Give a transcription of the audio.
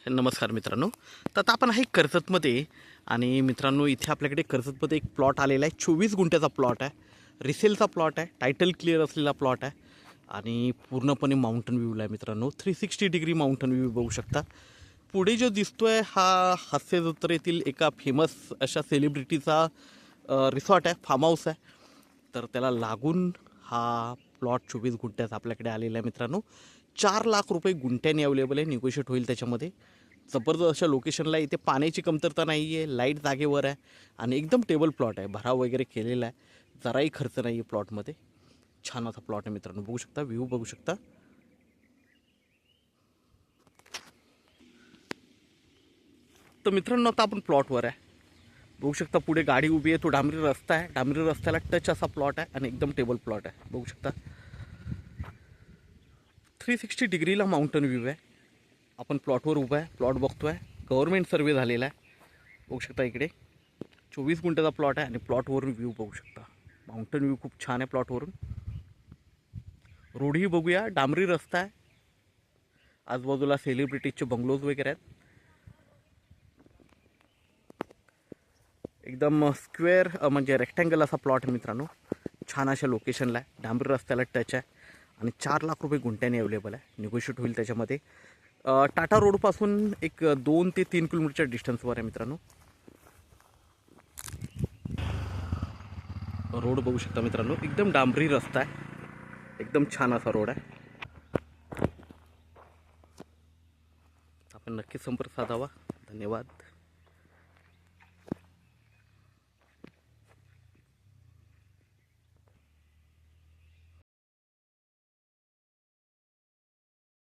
नमस्कार मित्रांनो. तर आता आपण आहे कर्जतमध्ये आणि मित्रांनो इथे आपल्याकडे कर्जतमध्ये एक प्लॉट आलेला आहे. 24 गुंठ्याचा प्लॉट आहे. रिसेलचा प्लॉट आहे. टायटल क्लिअर असलेला प्लॉट आहे आणि पूर्णपणे माउंटन व्ह्यूला आहे मित्रांनो. 360 डिग्री माउंटन व्ह्यू बघू शकता. पुढे जो दिसतोय हा हास्य जत्रेतील एका फेमस अशा सेलिब्रिटीचा रिसॉर्ट आहे, फार्म हाऊस आहे. तर त्याला लागून हा प्लॉट 24 गुंठ्याचा आपल्याकडे आलेला आहे मित्रांनो. 4 लाख रुपये गुंठ्याने अवेलेबल आहे. निगोशिएट होईल त्याच्यामध्ये. जबरदस्त अशा लोकेशनला. इथे पाण्याची कमतरता नाही आहे, लाईट जागेवर आहे आणि एकदम टेबल प्लॉट आहे. भराव वगैरे केलेला आहे, जराही खर्च नाही आहे प्लॉटमध्ये. छान असा प्लॉट आहे मित्रांनो. बघू शकता, व्ह्यू बघू शकता. तर मित्रांनो आता आपण प्लॉटवर आहे. बघू शकता पुढे गाडी उभी आहे, तो डांबरी रस्ता आहे. डांबरी रस्त्याला टच असा प्लॉट आहे आणि एकदम टेबल प्लॉट आहे. बघू शकता 360 डिग्रीला माउंटन व्ह्यू आहे. आपण प्लॉटवर उभा आहे, प्लॉट बघतो आहे. गव्हर्मेंट सर्वे झालेला आहे. बघू शकता इकडे 24 गुंठ्याचा प्लॉट आहे आणि प्लॉटवरून व्ह्यू बघू शकता. माउंटन व्ह्यू खूप छान आहे प्लॉटवरून. रोडही बघूया, डांबरी रस्ता आहे. आजूबाजूला सेलिब्रिटीजचे बंगलोज वगैरे आहेत. एकदम स्क्वेअर म्हणजे रेक्टँगल असा प्लॉट आहे मित्रांनो. छान अशा लोकेशनला आहे, डांबरी रस्त्याला टच आहे आणि 4 लाख रुपये गुंठ्याने अवेलेबल आहे. निगोशिएट होईल त्याच्यामध्ये. टाटा रोडपासून एक 2 ते 3 किलोमीटरच्या डिस्टन्सवर आहे मित्रांनो. रोड बघू शकता मित्रांनो, एकदम डांबरी रस्ता आहे. एकदम छान असा रोड आहे. आपण नक्की संपर्क साधावा. धन्यवाद.